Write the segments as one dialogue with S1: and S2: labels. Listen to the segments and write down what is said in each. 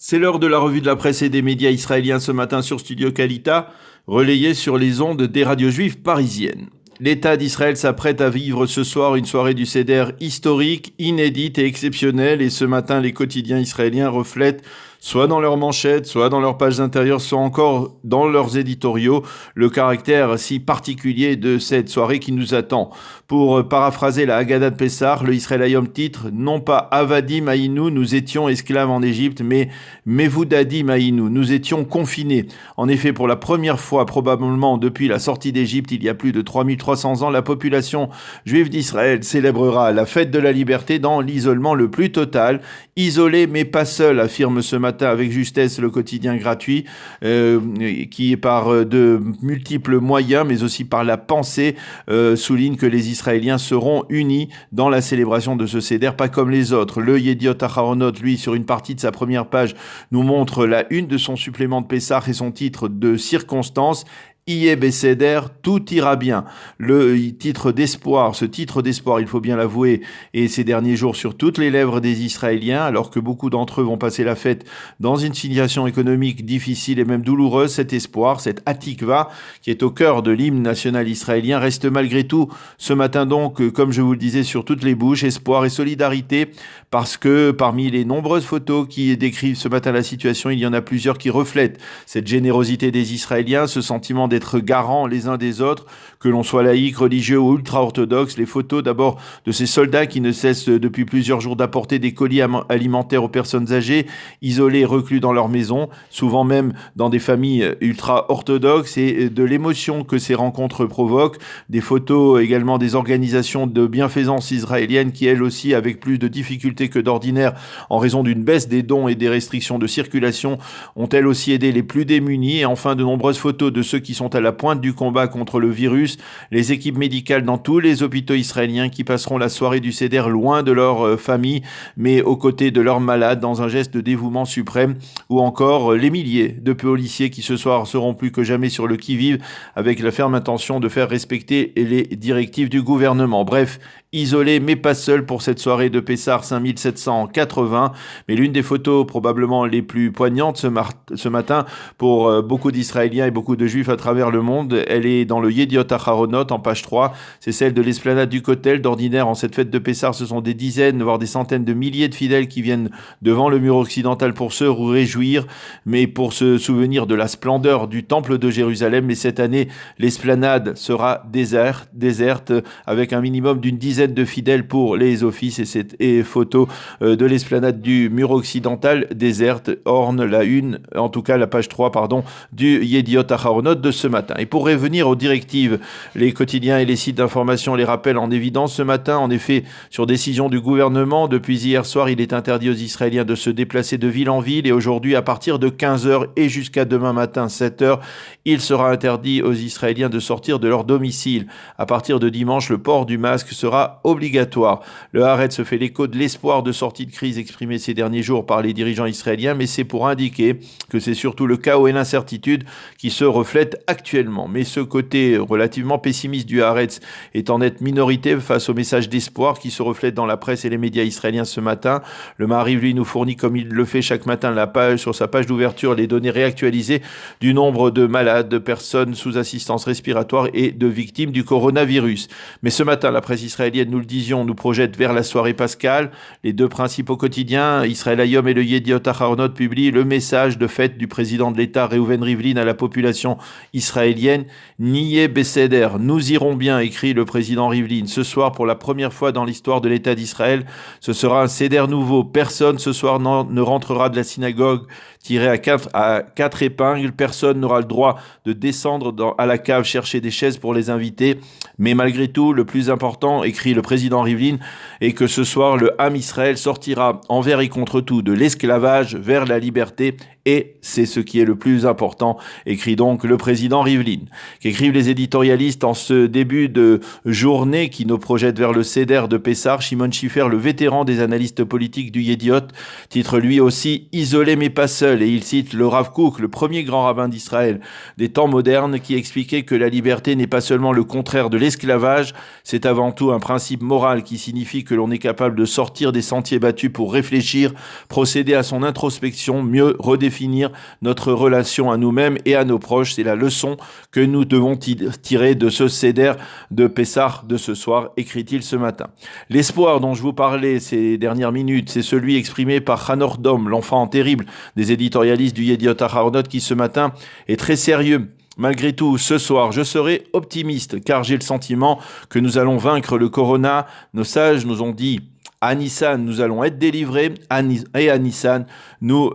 S1: C'est l'heure de la revue de la presse et des médias israéliens ce matin sur Studio Kalita, relayée sur les ondes des radios juives parisiennes. L'État d'Israël s'apprête à vivre ce soir une soirée du Seder historique, inédite et exceptionnelle. Et ce matin, les quotidiens israéliens reflètent, soit dans leurs manchettes, soit dans leurs pages intérieures, soit encore dans leurs éditoriaux, le caractère si particulier de cette soirée qui nous attend. Pour paraphraser la Haggadah de Pessah, le Israël Hayom titre « Non pas Avadim Haïnou, nous étions esclaves en Égypte, mais Mevudadim Haïnou, nous étions confinés ». En effet, pour la première fois probablement depuis la sortie d'Égypte, il y a plus de 3300 ans, la population juive d'Israël célébrera la fête de la liberté dans l'isolement le plus total. Isolé mais pas seul, affirme ce matin avec justesse le quotidien gratuit, qui par de multiples moyens, mais aussi par la pensée, souligne que les Israéliens seront unis dans la célébration de ce Seder, pas comme les autres. Le Yediot Aharonot, lui, sur une partie de sa première page, nous montre la une de son supplément de Pessah et son titre de circonstance. Ié Besséder, tout ira bien. Le titre d'espoir, ce titre d'espoir, il faut bien l'avouer, est ces derniers jours sur toutes les lèvres des Israéliens, alors que beaucoup d'entre eux vont passer la fête dans une situation économique difficile et même douloureuse. Cet espoir, cette Hatikva, qui est au cœur de l'hymne national israélien, reste malgré tout ce matin donc, comme je vous le disais, sur toutes les bouches, espoir et solidarité, parce que parmi les nombreuses photos qui décrivent ce matin la situation, il y en a plusieurs qui reflètent cette générosité des Israéliens, ce sentiment d'être garants les uns des autres, que l'on soit laïque, religieux ou ultra-orthodoxe. Les photos d'abord de ces soldats qui ne cessent depuis plusieurs jours d'apporter des colis alimentaires aux personnes âgées, isolées et recluses dans leur maison, souvent même dans des familles ultra-orthodoxes, et de l'émotion que ces rencontres provoquent. Des photos également des organisations de bienfaisance israéliennes qui, elles aussi, avec plus de difficultés que d'ordinaire, en raison d'une baisse des dons et des restrictions de circulation, ont elles aussi aidé les plus démunis. Et enfin, de nombreuses photos de ceux qui sont à la pointe du combat contre le virus, les équipes médicales dans tous les hôpitaux israéliens qui passeront la soirée du Seder loin de leur famille, mais aux côtés de leurs malades dans un geste de dévouement suprême, ou encore les milliers de policiers qui ce soir seront plus que jamais sur le qui-vive avec la ferme intention de faire respecter les directives du gouvernement. Bref, isolé mais pas seul pour cette soirée de Pessah 5780, mais l'une des photos probablement les plus poignantes ce matin pour beaucoup d'Israéliens et beaucoup de Juifs à travers le monde, elle est dans le Yediot Aharonot en page 3, c'est celle de l'esplanade du Kotel. D'ordinaire, en cette fête de Pessah, ce sont des dizaines, voire des centaines de milliers de fidèles qui viennent devant le mur occidental pour se réjouir, mais pour se souvenir de la splendeur du temple de Jérusalem. Mais cette année, l'esplanade sera déserte, avec un minimum d'une dizaine de fidèles pour les offices, et cette photo de l'esplanade du mur occidental déserte orne la une, en tout cas la page 3, du Yediot Aharonot de ce matin. Et pour revenir aux directives, les quotidiens et les sites d'information les rappellent en évidence ce matin. En effet, sur décision du gouvernement, depuis hier soir, il est interdit aux Israéliens de se déplacer de ville en ville, et aujourd'hui, à partir de 15h et jusqu'à demain matin 7h, il sera interdit aux Israéliens de sortir de leur domicile. À partir de dimanche, le port du masque sera obligatoire. Le Haaretz se fait l'écho de l'espoir de sortie de crise exprimé ces derniers jours par les dirigeants israéliens, mais c'est pour indiquer que c'est surtout le chaos et l'incertitude qui se reflètent actuellement. Mais ce côté relativement pessimiste du Haaretz est en nette minorité face au message d'espoir qui se reflète dans la presse et les médias israéliens ce matin. Le Maariv, lui, nous fournit, comme il le fait chaque matin, sur sa page d'ouverture, les données réactualisées du nombre de malades, de personnes sous assistance respiratoire et de victimes du coronavirus. Mais ce matin, la presse israélienne, nous le disions, nous projette vers la soirée pascale. Les deux principaux quotidiens, Israël Hayom et le Yediot Aharonot, publient le message de fête du président de l'État, Reuven Rivlin, à la population israélienne. Nié Besséder, nous irons bien, écrit le président Rivlin. Ce soir, pour la première fois dans l'histoire de l'État d'Israël, ce sera un Seder nouveau. Personne ce soir ne rentrera de la synagogue tiré à quatre épingles. Personne n'aura le droit de descendre à la cave chercher des chaises pour les invités. Mais malgré tout, le plus important, écrit le président Rivlin, est que ce soir, le Ham Israël sortira envers et contre tout de l'esclavage vers la liberté. Et c'est ce qui est le plus important, écrit donc le président président Rivlin. Qu'écrivent les éditorialistes en ce début de journée qui nous projette vers le Seder de Pessah? Shimon Schiffer, le vétéran des analystes politiques du Yediot, titre lui aussi « Isolé mais pas seul » et il cite le Rav Kook, le premier grand rabbin d'Israël des temps modernes, qui expliquait que la liberté n'est pas seulement le contraire de l'esclavage, c'est avant tout un principe moral qui signifie que l'on est capable de sortir des sentiers battus pour réfléchir, procéder à son introspection, mieux redéfinir notre relation à nous-mêmes et à nos proches. C'est la leçon que nous devons tirer de ce Seder de Pessah de ce soir, écrit-il ce matin. L'espoir dont je vous parlais ces dernières minutes, c'est celui exprimé par Hanor Dom, l'enfant terrible des éditorialistes du Yediot Aharonot, qui ce matin est très sérieux. Malgré tout, ce soir, je serai optimiste car j'ai le sentiment que nous allons vaincre le corona. Nos sages nous ont dit à Nissan, nous allons être délivrés, à Nissan, nous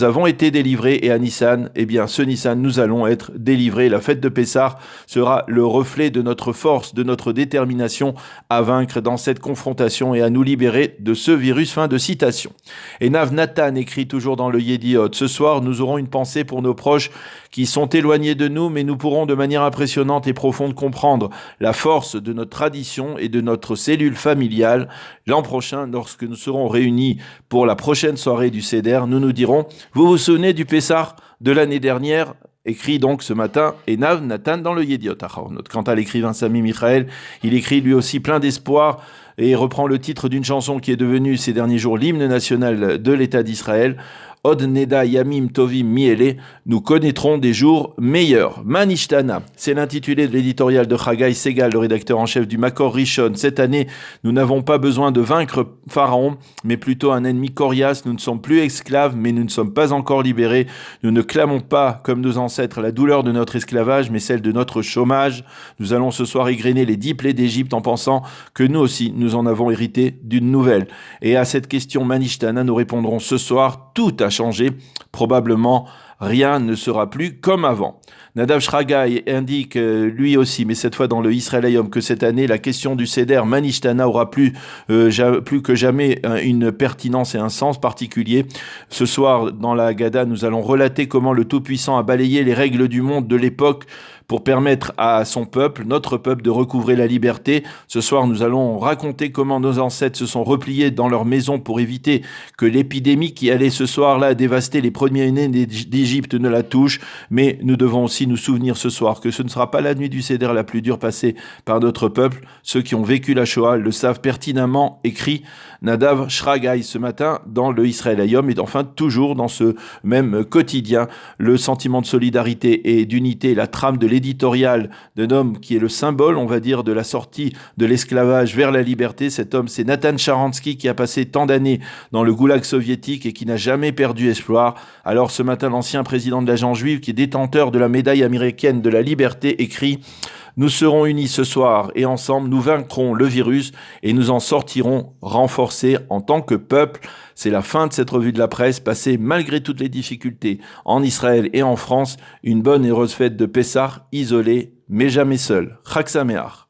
S1: avons été délivrés et à Nissan, ce Nissan, nous allons être délivrés. La fête de Pessah sera le reflet de notre force, de notre détermination à vaincre dans cette confrontation et à nous libérer de ce virus. Fin de citation. Et Nav Nathan écrit toujours dans le Yediot, ce soir, nous aurons une pensée pour nos proches qui sont éloignés de nous, mais nous pourrons de manière impressionnante et profonde comprendre la force de notre tradition et de notre cellule familiale. L'an prochain, lorsque nous serons réunis pour la prochaine soirée du Seder, nous nous dirons « Vous vous souvenez du Pessah de l'année dernière ?» écrit donc ce matin Enav Nathan dans le Yediot Aharonot. Quant à l'écrivain Sami Michael, il écrit lui aussi plein d'espoir et reprend le titre d'une chanson qui est devenue ces derniers jours l'hymne national de l'État d'Israël. Od Neda Yamim Tovim Miele, nous connaîtrons des jours meilleurs. Manishtana, c'est l'intitulé de l'éditorial de Chagai Segal, le rédacteur en chef du Makor Rishon. Cette année, nous n'avons pas besoin de vaincre Pharaon, mais plutôt un ennemi coriace. Nous ne sommes plus esclaves, mais nous ne sommes pas encore libérés. Nous ne clamons pas, comme nos ancêtres, la douleur de notre esclavage, mais celle de notre chômage. Nous allons ce soir égrener les 10 plaies d'Égypte en pensant que nous aussi, nous en avons hérité d'une nouvelle. Et à cette question Manishtana, nous répondrons ce soir, tout a changé. Probablement, rien ne sera plus comme avant. Nadav Shragai indique lui aussi, mais cette fois dans le Israël Hayom, que cette année, la question du Seder Manishtana aura plus que jamais une pertinence et un sens particulier. Ce soir, dans la Haggadah, nous allons relater comment le Tout-Puissant a balayé les règles du monde de l'époque pour permettre à son peuple, notre peuple, de recouvrer la liberté. Ce soir, nous allons raconter comment nos ancêtres se sont repliés dans leur maison pour éviter que l'épidémie qui allait ce soir-là dévaster les premiers-nés d'Égypte ne la touche. Mais nous devons aussi nous souvenir ce soir que ce ne sera pas la nuit du Seder la plus dure passée par notre peuple. Ceux qui ont vécu la Shoah le savent pertinemment, écrit Nadav Shragai ce matin dans le Israël Hayom. Et enfin, toujours dans ce même quotidien, le sentiment de solidarité et d'unité, la trame de l'éditorial d'un homme qui est le symbole, on va dire, de la sortie de l'esclavage vers la liberté. Cet homme, c'est Nathan Sharansky, qui a passé tant d'années dans le goulag soviétique et qui n'a jamais perdu espoir. Alors ce matin, l'ancien président de l'agence juive, qui est détenteur de la médaille américaine de la liberté, écrit « Nous serons unis ce soir et ensemble, nous vaincrons le virus et nous en sortirons renforcés en tant que peuple. » C'est la fin de cette revue de la presse, passée malgré toutes les difficultés en Israël et en France. Une bonne et heureuse fête de Pessah, isolée mais jamais seule. Chag Sameach.